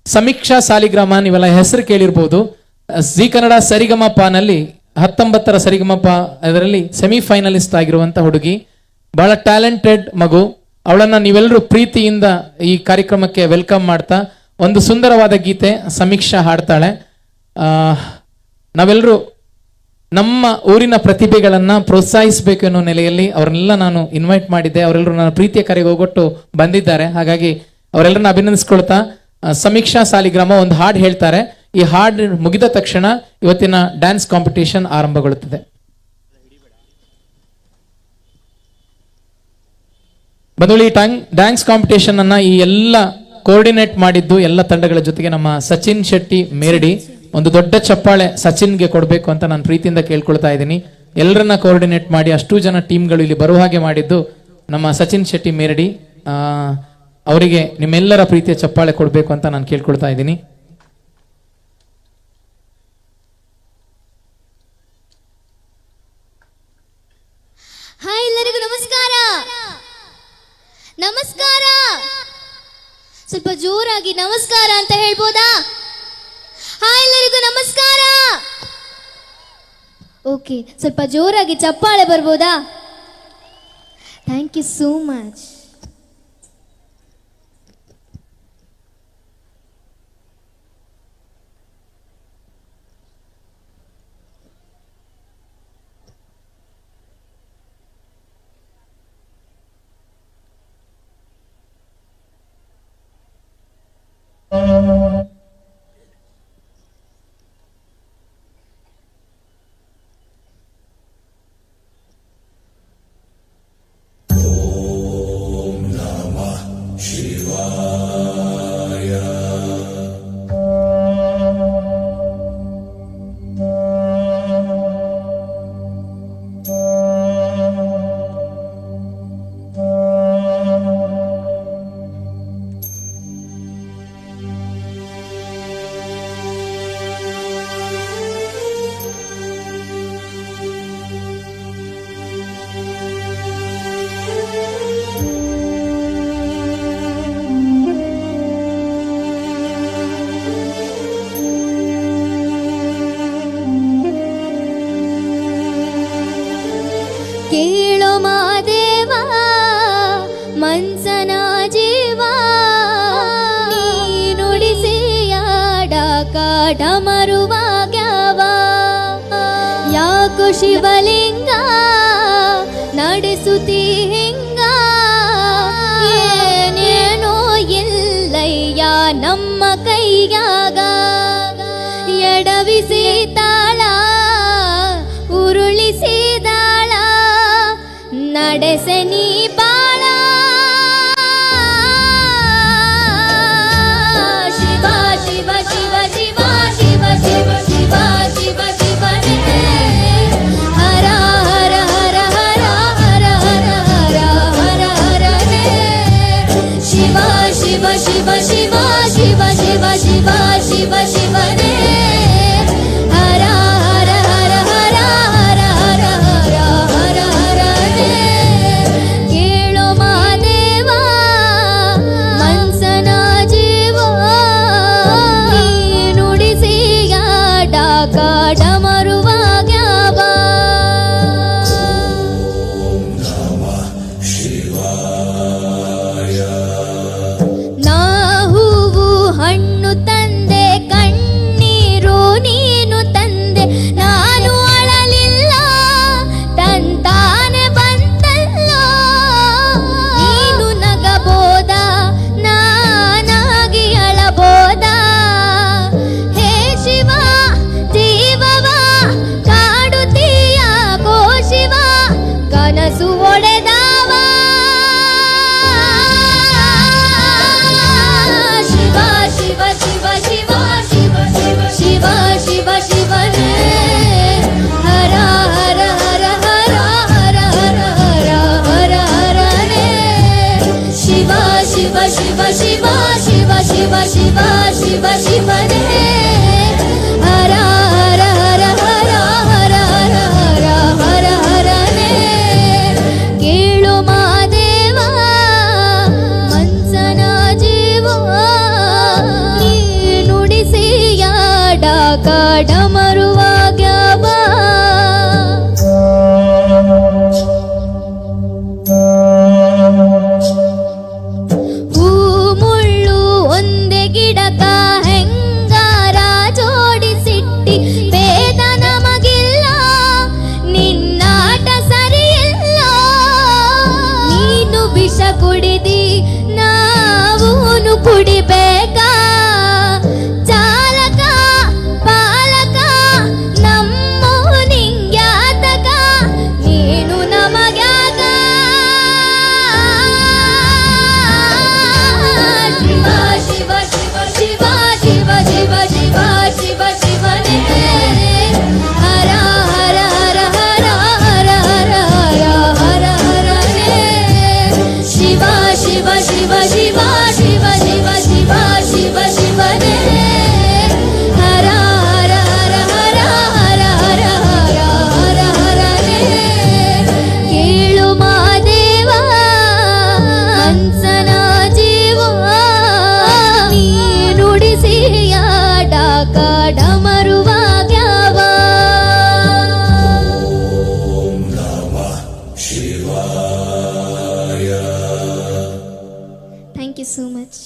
ಸಮೀಕ್ಷಾ ಸಾಲಿಗ್ರಾಮ ನೀವೆಲ್ಲ ಹೆಸರು ಕೇಳಿರ್ಬೋದು. ಜಿ ಕನ್ನಡ ಸರಿಗಮಪನಲ್ಲಿ 19ರ ಸರಿಗಮಪ ಅದರಲ್ಲಿ ಸೆಮಿಫೈನಲಿಸ್ಟ್ ಆಗಿರುವಂತ ಹುಡುಗಿ, ಬಹಳ ಟ್ಯಾಲೆಂಟೆಡ್ ಮಗು. ಅವಳನ್ನ ನೀವೆಲ್ಲರೂ ಪ್ರೀತಿಯಿಂದ ಈ ಕಾರ್ಯಕ್ರಮಕ್ಕೆ ವೆಲ್ಕಮ್ ಮಾಡ್ತಾ ಒಂದು ಸುಂದರವಾದ ಗೀತೆ ಸಮೀಕ್ಷಾ ಹಾಡ್ತಾಳೆ. ನಾವೆಲ್ಲರೂ ನಮ್ಮ ಊರಿನ ಪ್ರತಿಭೆಗಳನ್ನ ಪ್ರೋತ್ಸಾಹಿಸಬೇಕು ಅನ್ನೋ ನೆಲೆಯಲ್ಲಿ ಅವರನ್ನೆಲ್ಲ ನಾನು ಇನ್ವೈಟ್ ಮಾಡಿದ್ದೆ. ಅವರೆಲ್ಲರೂ ನನ್ನ ಪ್ರೀತಿಯ ಕರೆಗೆ ಹೋಗೊಟ್ಟು ಬಂದಿದ್ದಾರೆ. ಹಾಗಾಗಿ ಅವರೆಲ್ಲರನ್ನ ಅಭಿನಂದಿಸ್ಕೊಳ್ತಾ ಸಮೀಕ್ಷಾ ಸಾಲಿಗ್ರಾಮ ಒಂದು ಹಾಡು ಹೇಳ್ತಾರೆ. ಈ ಹಾಡು ಮುಗಿದ ತಕ್ಷಣ ಇವತ್ತಿನ ಡ್ಯಾನ್ಸ್ ಕಾಂಪಿಟೇಷನ್ ಆರಂಭಗೊಳ್ಳುತ್ತದೆ. ಬಂಧುಗಳು, ಈ ಡ್ಯಾನ್ಸ್ ಕಾಂಪಿಟೇಷನ್ ಅನ್ನ ಈ ಎಲ್ಲ ಕೋಆರ್ಡಿನೇಟ್ ಮಾಡಿದ್ದು ಎಲ್ಲ ತಂಡಗಳ ಜೊತೆಗೆ ನಮ್ಮ ಸಚಿನ್ ಶೆಟ್ಟಿ ಮೇರಡಿ. ಒಂದು ದೊಡ್ಡ ಚಪ್ಪಾಳೆ ಸಚಿನ್ಗೆ ಕೊಡಬೇಕು ಅಂತ ನಾನು ಪ್ರೀತಿಯಿಂದ ಕೇಳ್ಕೊಳ್ತಾ ಇದ್ದೀನಿ. ಎಲ್ಲರನ್ನ ಕೋಆರ್ಡಿನೇಟ್ ಮಾಡಿ ಅಷ್ಟು ಜನ ಟೀಮ್ಗಳು ಇಲ್ಲಿ ಬರುವ ಹಾಗೆ ಮಾಡಿದ್ದು ನಮ್ಮ ಸಚಿನ್ ಶೆಟ್ಟಿ ಮೇರಡಿ. ಅವರಿಗೆ ನಿಮ್ಮೆಲ್ಲರ ಪ್ರೀತಿಯ ಚಪ್ಪಾಳೆ ಕೊಡಬೇಕು ಅಂತ ನಾನು ಕೇಳ್ಕೊಳ್ತಾ ಇದ್ದೀನಿ. ಹಾಯ್, ಎಲ್ಲರಿಗೂ ನಮಸ್ಕಾರ. ನಮಸ್ಕಾರ. ಸ್ವಲ್ಪ ಜೋರಾಗಿ ನಮಸ್ಕಾರ ಅಂತ ಹೇಳ್ಬೋದಾ? ಹಾಯ್, ಎಲ್ಲರಿಗೂ ನಮಸ್ಕಾರ. ಓಕೆ, ಸ್ವಲ್ಪ ಜೋರಾಗಿ ಚಪ್ಪಾಳೆ ಬರ್ಬೋದಾ? Thank you so much. ಕೇಳೋ ಮಾದೇವ ಮನ್ಸನ ಜೀವ, ನುಡಿಸಿಯಾಡ ಕಾಟ ಮರುವಾಗ್ಯಾವ. ಯಾಕೋ ಶಿವಲಿಂಗ ನಡೆಸುತ್ತಿ ಹಿಂಗ, ಏನೇನೋ ಇಲ್ಲಯ್ಯ ನಮ್ಮ ಕೈಯಾಗ. ಎಡವಿಸಿ ತಾಳ ಉರುಳಿಸಿದಾಳ, ನಡೆಸೆ ನೀ ಬಾಳ. ಶಿವ ಶಿವ ಶಿವ ಶಿವ ಶಿವ ಶಿವ ಶಿವ ಶಿವ ಶಿವನೇ, ಹರ ಹರ ಹರ ಹರ ಹರ ಹರ ಹರ ಹರ ಹರನೇ. ಶಿವ ಶಿವ ಶಿವ ಶಿವ ಶಿವ ಶಿವ ಶಿವ ಶಿವ ಶಿವನೇ, ಹರ ಹರ ಹರ ಹರ ಹರ ಹರ ಹರ ಹರ ಹರನೇ. ಕೇಳೋ ಮಾದೇವ ಮನ್ಸನ ಜೀವ, ನುಡಿಸಿಯಾಡ ಕಾಡ ಮರುವಾಗ್ಯಾವ. ನಾ ಹೂವು ಹಣ್ಣು ತಂದೆ, ಕಣ್ಣೀರು ನೀನು ತಂದೆ, ನಾನು ಅಳಲಿಲ್ಲ ತಂತಾನೆ ಬಂತಲ್ಲ. ನೀನು ನಗಬೋದ, ನಾನಾಗಿ ಅಳಬೋದ. ಹೇ ಶಿವ ಜೀವವ ಕಾಡುತ್ತೀಯ ಗೋ ಶಿವ, ಕನಸು ಒಡೆದವ. ಶಿವ ಶಿವ ಶಿವ ಶಿವ ಶಿವ ಶಿವ ಶಿವ ಶಿವ ಶಿವನೇ, ಹರ ಹರ ಹರ ಹರ ಹರ ಹರ ಹರ ಹರ ಹರನೇ. ಶಿವ ಶಿವ ಶಿವ ಶಿವ ಶಿವ ಶಿವ ಶಿವ ಶಿವ ಶಿವನೇ, ಹರ ಹರ ಹರ ಹರ ಹರ ಹರ ಹರ ಹರ ಹರನೇ. ಕೇಳು ಮಾದೇವ ಮನ್ಸನ ಜೀವ, ನೀ ಡಮರುವಾಗ್ಯಾವ ಹೂ ಮುಳ್ಳು ಒಂದೇ ಗಿಡಕ ಹೆಂಗಾರ ಜೋಡಿಸಿಟ್ಟಿ ಭೇದ ನಮಗಿಲ್ಲ ನಿನ್ನಾಟ ಸರಿಯಿಲ್ಲ ನೀನು ವಿಷ ಕುಡಿದಿ ನಾವೂನು ಕುಡಿಬೇಕಾ ಚಾಲಕ ಪಾಲಕ ನಮ್ಮೋ ನಿಂಗ್ಯಾತಕ ನೀನು ನಮಗ್ಯಾಗ ಶಿವ ಶಿವ ಶಿವ ಶಿವ ಶಿವ ಶಿವ ಶಿವ ಶಿವ ಶಿವನೇ ಹರ ಹರ ಹರ ಹರ ಹರ ಹರ ಹರ ಹರ ಹರನೇ ಶಿವ ಶಿವ ಶಿವ ಶಿವ ಶಿವ ಶಿವ ಶಿವ ಶಿವ ಶಿವನೇ ಹರ ಹರ ಹರ ಹರ ಹರ ಹರ ಹರ ಹರ ಹರನೇ ಕೇಳು ಮಾದೇವ ಹಂಸನ ಜೀವ ನೀ ನುಡಿಸಿಯ Dhaka ಡಮರುವಾಗ್ಯಾವ thank you so much.